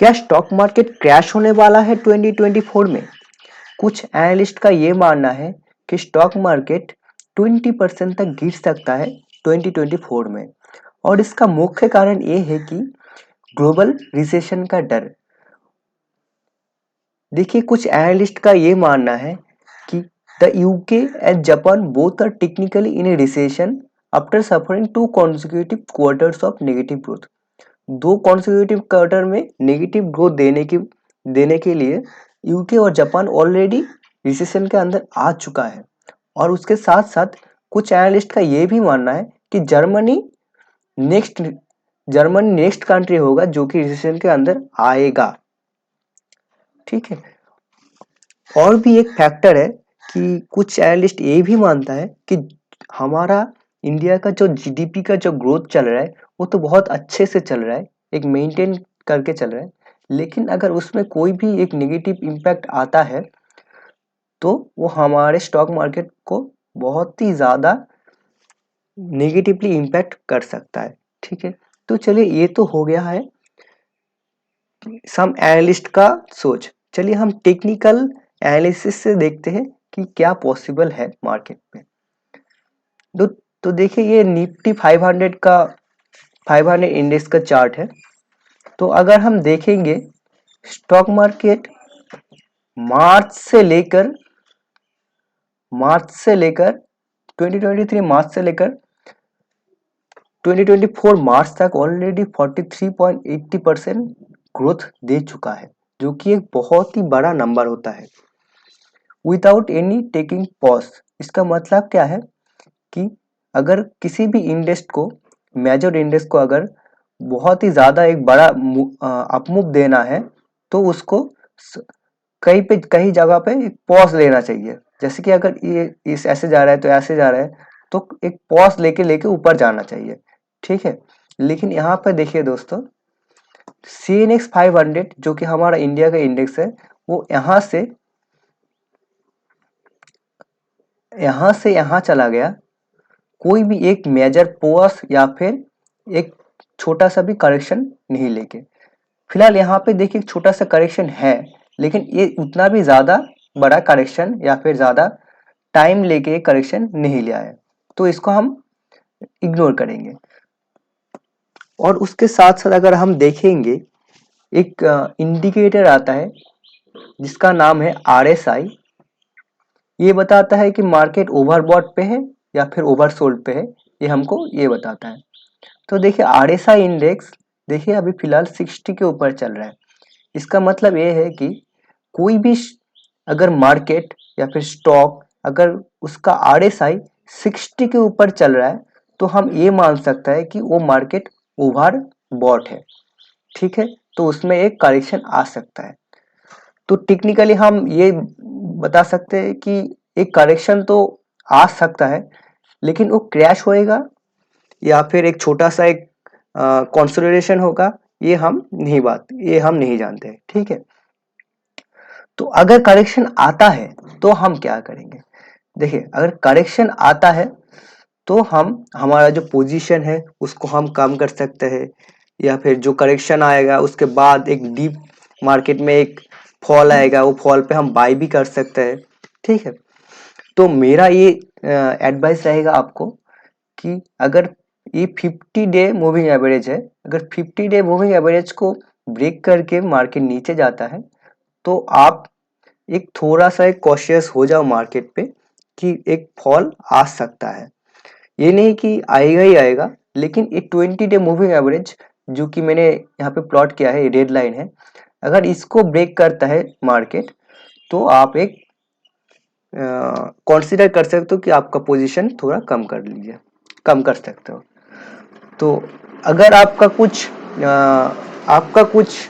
क्या stock market crash होने वाला है 2024 में? कुछ एनालिस्ट का ये मानना है कि स्टॉक मार्केट 20% तक गिर सकता है 2024 में और इसका मुख्य कारण ये है कि ग्लोबल रिसेशन का डर। देखिए, कुछ एनालिस्ट का ये मानना है कि the UK and Japan both are technically in a recession after suffering 2 consecutive quarters of negative growth. 2 consecutive quarter में नेगेटिव ग्रोथ देने के लिए यूके और जापान ऑलरेडी रिसेशन के अंदर आ चुका है। और उसके साथ साथ कुछ एनालिस्ट का ये भी मानना है कि नेक्स्ट जर्मनी नेक्स्ट कंट्री होगा जो कि रिसेशन के अंदर आएगा। ठीक है। और भी एक फैक्टर है कि कुछ एनालिस्ट ये भी मानता है कि हमारा इंडिया का जो जीडीपी का जो ग्रोथ चल रहा है वो तो बहुत अच्छे से चल रहा है, एक मेंटेन करके चल रहा है। लेकिन अगर उसमें कोई भी एक नेगेटिव इम्पैक्ट आता है तो वो हमारे स्टॉक मार्केट को बहुत ही ज़्यादा नेगेटिवली इम्पैक्ट कर सकता है। ठीक है, तो चलिए ये तो हो गया है सम एनालिस्ट का सोच। चलिए हम टेक्निकल एनालिसिस से देखते हैं कि क्या पॉसिबल है मार्केट में। तो देखिए, ये निफ्टी 500 इंडेक्स का चार्ट है। तो अगर हम देखेंगे स्टॉक मार्केट मार्च से लेकर 2023 मार्च से लेकर 2024 मार्च तक ऑलरेडी 43.80% ग्रोथ दे चुका है, जो कि एक बहुत ही बड़ा नंबर होता है विदाउट एनी टेकिंग पॉज। इसका मतलब क्या है कि अगर किसी भी इंडेक्स को, मेजर इंडेक्स को अगर बहुत ही ज़्यादा एक बड़ा अपमूव देना है तो उसको कई जगह पे एक पॉज लेना चाहिए। जैसे कि अगर ये इस ऐसे जा रहा है तो ऐसे जा रहा है तो एक पॉज लेके लेके ऊपर जाना चाहिए। ठीक है, लेकिन यहाँ पर देखिए दोस्तों, CNX 500 जो कि हमारा इंडिया का इंडेक्स है वो यहाँ से यहाँ चला गया, कोई भी एक मेजर पॉज या फिर एक छोटा सा भी करेक्शन नहीं लेके। फिलहाल यहाँ पे देखिए छोटा सा करेक्शन है, लेकिन ये उतना भी ज़्यादा बड़ा करेक्शन या फिर ज़्यादा टाइम लेके करेक्शन नहीं लिया है, तो इसको हम इग्नोर करेंगे। और उसके साथ साथ अगर हम देखेंगे एक इंडिकेटर आता है जिसका नाम है RSI। ये बताता है कि मार्केट ओवरबॉट पे है या फिर ओवरसोल्ड पे है, ये हमको ये बताता है। तो देखिए RSI इंडेक्स देखिए अभी फिलहाल 60 के ऊपर चल रहा है। इसका मतलब ये है कि कोई भी अगर मार्केट या फिर स्टॉक अगर उसका RSI 60 के ऊपर चल रहा है तो हम ये मान सकता है कि वो मार्केट ओवर बॉट है। ठीक है, तो उसमें एक करेक्शन आ सकता है। तो टेक्निकली हम ये बता सकते हैं कि एक करेक्शन तो आ सकता है, लेकिन वो क्रैश होएगा या फिर एक छोटा सा एक कंसोलिडेशन होगा, ये हम नहीं जानते। ठीक है, तो अगर करेक्शन आता है तो हम क्या करेंगे? देखिए, अगर करेक्शन आता है तो हम हमारा जो पोजीशन है उसको हम कम कर सकते हैं, या फिर जो करेक्शन आएगा उसके बाद एक डीप मार्केट में एक फॉल आएगा, वो फॉल पे हम बाय भी कर सकते हैं। ठीक है, तो मेरा ये एडवाइस रहेगा आपको कि अगर ये 50 डे मूविंग एवरेज है, अगर 50 डे मूविंग एवरेज को ब्रेक करके मार्केट नीचे जाता है तो आप एक थोड़ा सा एक कॉशियस हो जाओ मार्केट पे कि एक फॉल आ सकता है। ये नहीं कि आएगा ही आएगा, लेकिन एक 20 डे मूविंग एवरेज जो कि मैंने यहाँ पे प्लॉट किया है, रेड लाइन है, अगर इसको ब्रेक करता है मार्केट तो आप एक कंसीडर कर सकते हो कि आपका पोजीशन थोड़ा कम कर सकते हो। तो अगर आपका कुछ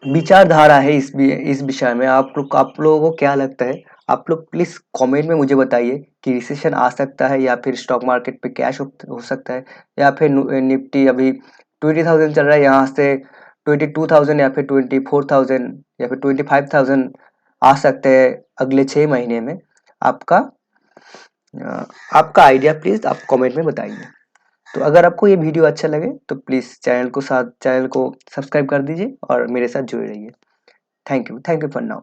विचारधारा है इस विषय में, आप लोगों को क्या लगता है, आप लोग प्लीज कमेंट में मुझे बताइए कि रिसेशन आ सकता है या फिर स्टॉक मार्केट पे कैश हो सकता है, या फिर निफ्टी अभी 20,000 चल रहा है, यहाँ से 22,000 या फिर 24,000 या फिर 25,000 आ सकते हैं अगले 6 महीने में। आपका आपका आइडिया प्लीज आप कमेंट में बताइए। तो अगर आपको ये वीडियो अच्छा लगे तो प्लीज़ चैनल को सब्सक्राइब कर दीजिए और मेरे साथ जुड़े रहिए। Thank you for now.